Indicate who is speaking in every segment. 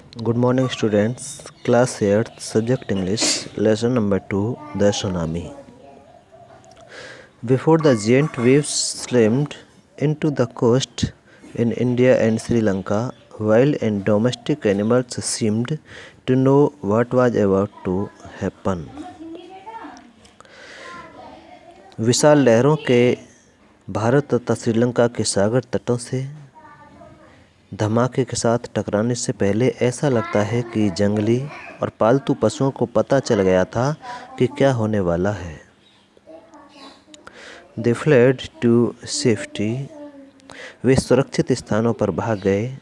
Speaker 1: Good morning, students. Class 8, subject English, lesson number 2, the tsunami. Before the giant waves slammed into the coast in India and Sri Lanka, wild and domestic animals seemed to know what was about to happen. विशाल लहरों के भारत तथा श्रीलंका के सागर तटों से धमाके के साथ टकराने से पहले ऐसा लगता है कि जंगली और पालतू पशुओं को पता चल गया था कि क्या होने वाला है। They fled to safety. वे सुरक्षित स्थानों पर भाग गए।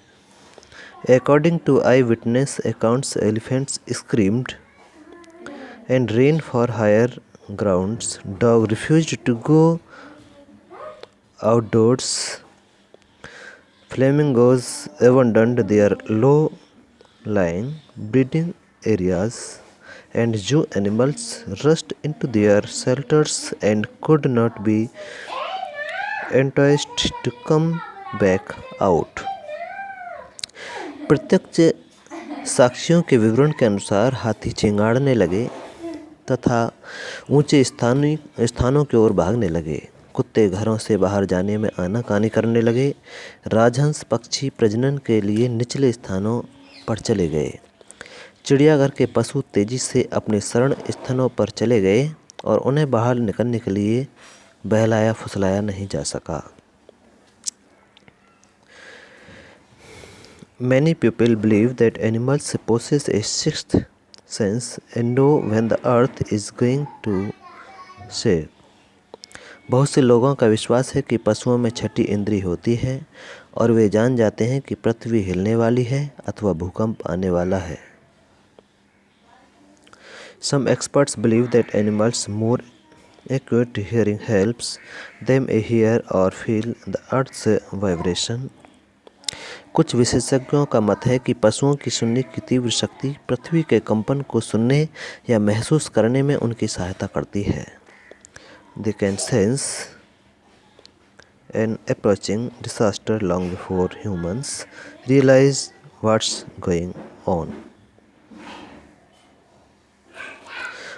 Speaker 1: According to eyewitness accounts, elephants screamed and ran for higher grounds. Dogs refused to go outdoors. Flamingos abandoned their low-lying breeding areas, and zoo animals rushed into their shelters and could not be enticed to come back out. प्रत्यक्ष साक्षियों के विवरण के अनुसार हाथी चिंगाड़ने लगे तथा ऊंचे स्थानों की ओर भागने लगे। कुत्ते घरों से बाहर जाने में आनाकानी करने लगे। राजहंस पक्षी प्रजनन के लिए निचले स्थानों पर चले गए। चिड़ियाघर के पशु तेजी से अपने शरण स्थानों पर चले गए और उन्हें बाहर निकलने के लिए बहलाया फुसलाया नहीं जा सका। Many people believe that animals possess a sixth sense and know when the earth is going to shake. बहुत से लोगों का विश्वास है कि पशुओं में छठी इंद्री होती है और वे जान जाते हैं कि पृथ्वी हिलने वाली है अथवा भूकंप आने वाला है। Some experts believe that animals more acute hearing helps them hear or feel the earth's vibration. कुछ विशेषज्ञों का मत है कि पशुओं की सुनने की तीव्र शक्ति पृथ्वी के कंपन को सुनने या महसूस करने में उनकी सहायता करती है। They can sense an approaching disaster long before humans realize what's going on.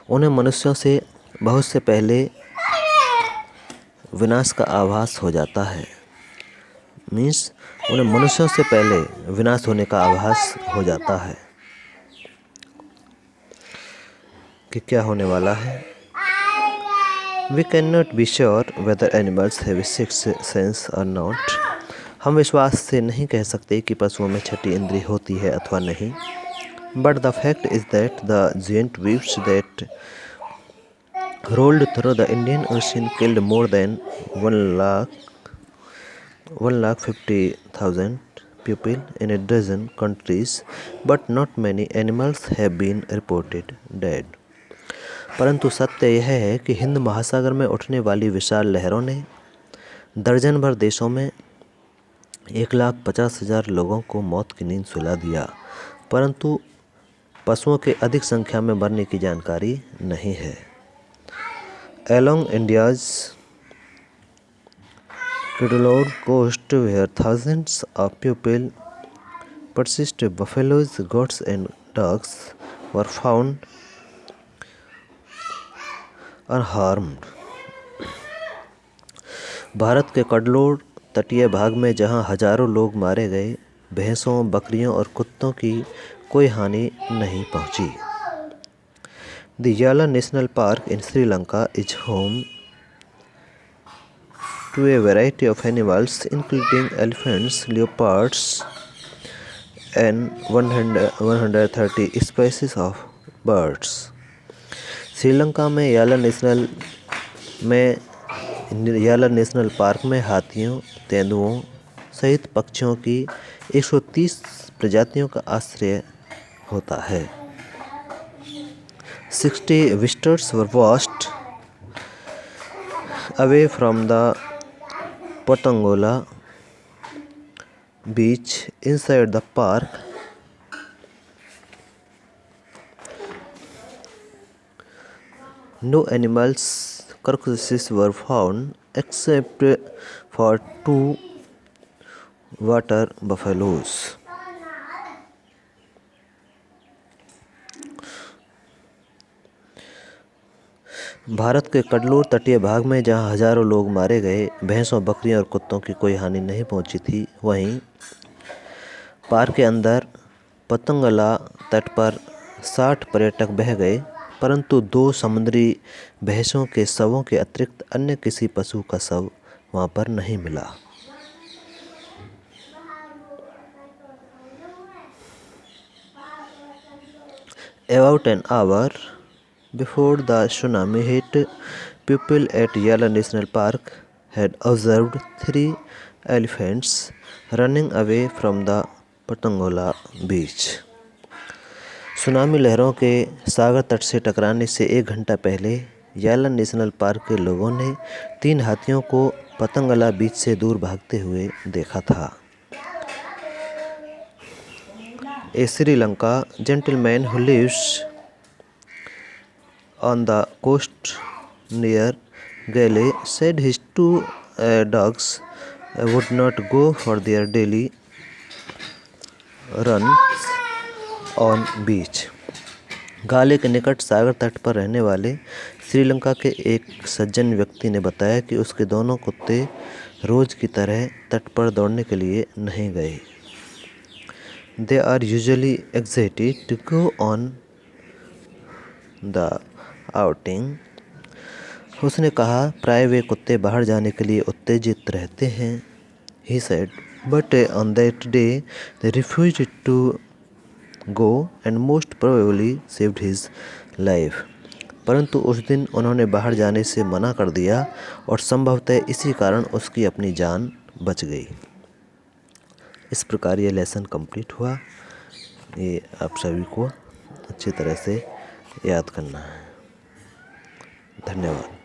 Speaker 1: उन्हें मनुष्यों से बहुत से पहले विनाश का आभास हो जाता है। मीन्स उन्हें मनुष्यों से पहले विनाश होने का आभास हो जाता है कि क्या होने वाला है। We cannot be sure whether animals have a sixth sense or not. हम विश्वास से नहीं कह सकते कि पशुओं में छठी इंद्री होती है अथवा नहीं। But the fact is that the giant waves that rolled through the Indian Ocean killed more than 1,50,000 people in a dozen countries, but not many animals have been reported dead. परंतु सत्य यह है कि हिंद महासागर में उठने वाली विशाल लहरों ने दर्जन भर देशों में 1,50,000 लोगों को मौत की नींद सुला दिया, परंतु पशुओं के अधिक संख्या में मरने की जानकारी नहीं है। Along India's Cuddalore coast, where thousands of people persist, buffaloes, goats, and ducks were found unharmed. Bharat के कडलोर तटीय भाग में जहां हजारों लोग मारे गए, भैंसों, बकरियों और कुत्तों की कोई हानि नहीं पहुंची। The Yala National Park in Sri Lanka is home to a variety of animals, including elephants, leopards, and 130 species of birds. Sri Lanka में याला नेशनल पार्क में हाथियों, तेंदुओं सहित पक्षियों की 130 प्रजातियों का आश्रय होता है। 60 visitors were washed away from the Potangola beach inside the park. No animals carcasses were found except for 2 water buffaloes. Bharat के कडलोर तटीय भाग में जहां हजारों लोग मारे गए, भैंसों, बकरियों और कुत्तों की कोई हानि नहीं पहुंची थी, वहीं पार्क के अंदर पतंगला तट पर 60 पर्यटक बह गए, परंतु 2 समुद्री भैंसों के शवों के अतिरिक्त अन्य किसी पशु का शव वहां पर नहीं मिला। About an hour before the tsunami hit, people at Yala National Park had observed 3 elephants running away from the Patangola beach. Tsunami लहरों के सागर तट से टकराने से 1 घंटा पहले यालन नेशनल पार्क के लोगों ने 3 हाथियों को पतंगला बीच से दूर भागते हुए देखा था। A Sri Lanka gentleman who lives on the coast near Galle said his 2 dogs would not go for their daily runs on beach. गाले के निकट सागर तट पर रहने वाले श्रीलंका के एक सज्जन व्यक्ति ने बताया कि उसके दोनों कुत्ते रोज की तरह तट पर दौड़ने के लिए नहीं गए। They are usually excited to go on the outing. उसने कहा, प्राय वे कुत्ते बाहर जाने के लिए उत्तेजित रहते हैं। He said, but on that day they refused to go and most probably saved his life. परंतु उस दिन उन्होंने बाहर जाने से मना कर दिया और संभवतः इसी कारण उसकी अपनी जान बच गई। इस प्रकार ये लेसन कंप्लीट हुआ। ये आप सभी को अच्छी तरह से याद करना है। धन्यवाद।